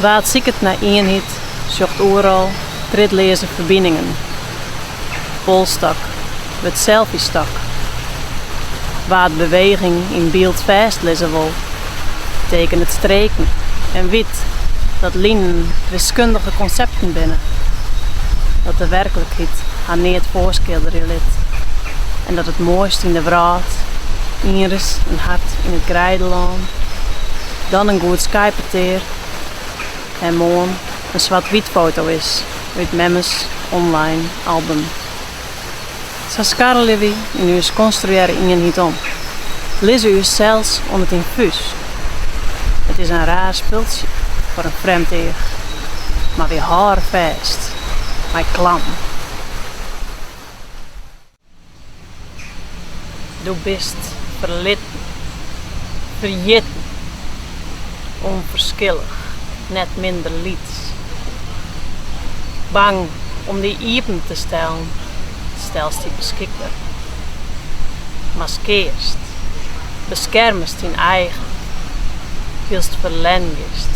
Waar het zieket naar eenheid, zocht overal tredlezen verbindingen. Polstak, het selfie-stak. Waar het beweging in beeld vastlezen wil, teken het streken en wit dat lijnen wiskundige concepten binnen. Dat de werkelijkheid haar niet voorschilderen liet. En dat het mooiste in de wraad, iris een hart in het grijdeland, dan een goed skypeteer en morgen een zwart-wit foto is uit Memmes online album. Zo skarrelen we in uw construeren in je niet om. Lezen u zelfs om het infuus. Het is een raar spultje voor een vreemd eer, maar weer haar vast, maar klam. Du bist verlitten, verjitten, onverschillig, net minder lieds. Bang om die iepen te stellen, stelst die beschikbaar. Maskeerst, beschermest in eigen, wilst verlengest,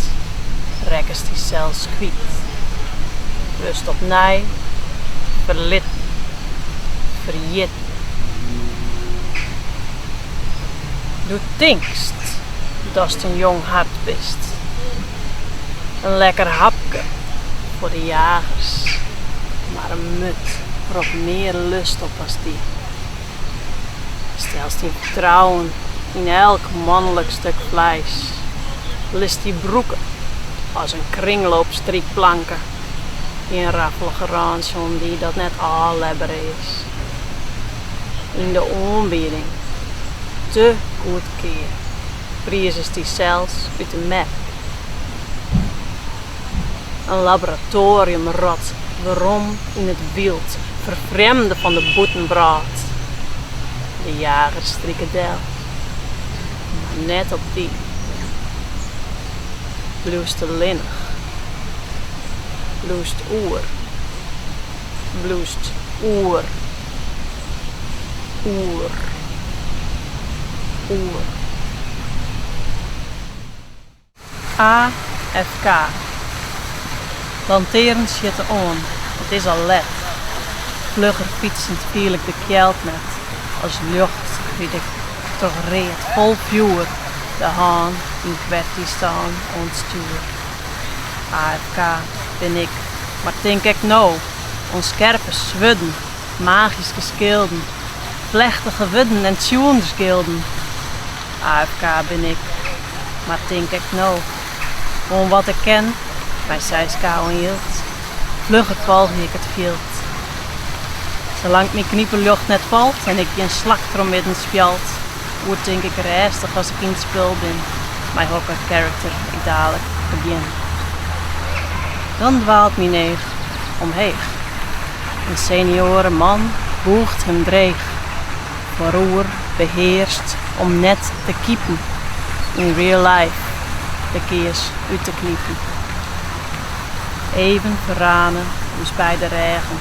rekkest die zelfs kwiet. Rust op nij, verlitten, verjitten. Du denkst dat je een jong hart bist. Een lekker hapje voor de jagers, maar een mut roept meer lust op als die. Stelst in vertrouwen in elk mannelijk stuk vlees. List die broeken als een kringloopstriekplanken in een raffelige ransom die dat net al lebber is. In de aanbieding te goed keer prijzen die zelfs uit de merk. Een laboratoriumrot waarom in het wild vervreemden van de boetenbraad. De jagers strikkedel, maar net op die bloest te linnig, bloest oer, bloest oer, oer, oer. AFK. Lanterens zitten aan, het is al let. Vlugger fietsend viel ik de kjeld net, als lucht wie ik toch reed vol vuur, de haan in kwartie staan ontstuur. AFK ben ik, maar denk ik nou, onscherpe zwudden, magische schilden, plechtige wudden en tjoendersgilden. AFK ben ik, maar denk ik nou, om wat ik ken, bij zijska onhield, vlugger volg ik het veld. Zolang mijn kniepenlucht net valt en ik je een slagtrom midden spjalt, wordt denk ik rustig als ik in het spul ben, mijn hocker character ik dadelijk begin. Dan dwaalt mijn neeg omheeg. Een senioren man boegt hem dreig, vooroer beheerst om net te kiepen, in real life de keers uit te kniepen. Even verranen, dus bij de regen.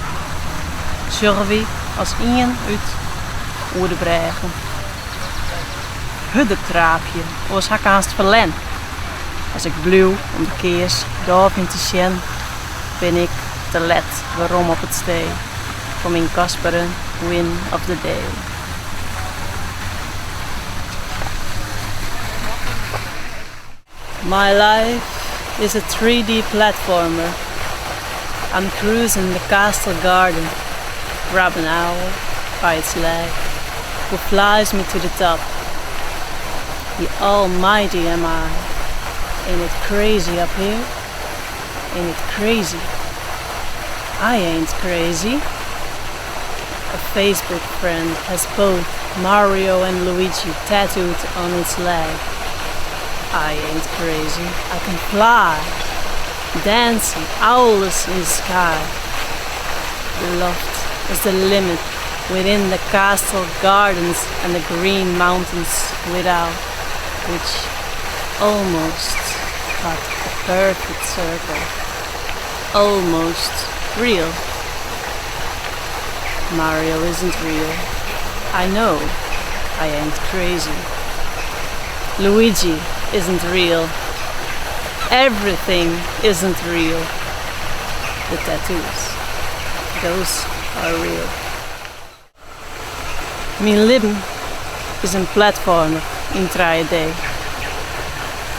Zorgen we als ien uit oer de bregen. Huddetraapje, was hakkaast verlen. Als ik blauw om de keers daar vind te zien, ben ik te let waarom op het stee. Voor mijn Kasperen win of the day. My life is a 3D platformer. I'm cruising the castle garden, grab an owl by its leg, who flies me to the top. The almighty am I. Ain't it crazy up here? Ain't it crazy? I ain't crazy. A Facebook friend has both Mario and Luigi tattooed on its leg. I ain't crazy. I can fly, dancing, owls in the sky. The loft is the limit within the castle gardens and the green mountains without, which almost cut a perfect circle. Almost real. Mario isn't real. I know I ain't crazy. Luigi isn't real. everything isn't real. The tattoos, those are real. Mijn leven is een platformer in 3D.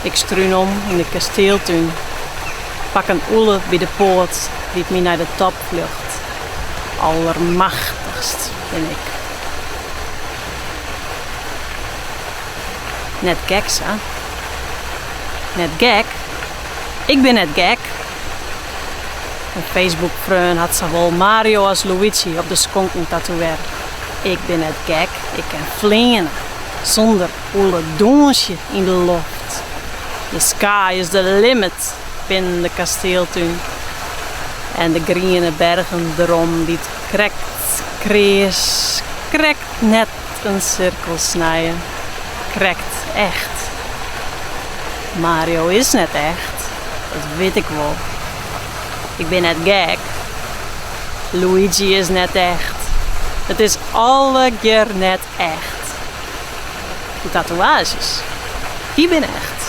Ik struin om in de kasteeltuin. Pak een oele bij de poort die me naar de top vlucht. Allermachtigst ben ik. Net gek, hè? Net gek? Ik ben net gek. Een Facebook-vriend had zowel Mario als Luigi op de skonken tatoeëren. Ik ben net gek, ik kan vliegen. Zonder oele donsje in de lucht. The sky is the limit binnen de kasteeltuin. En de groene bergen erom die krekt net een cirkel snijden. Krekt echt. Mario is net echt, dat weet ik wel. Ik ben net gek. Luigi is net echt. Het is alle keer net echt. De tatoeages, die ben echt.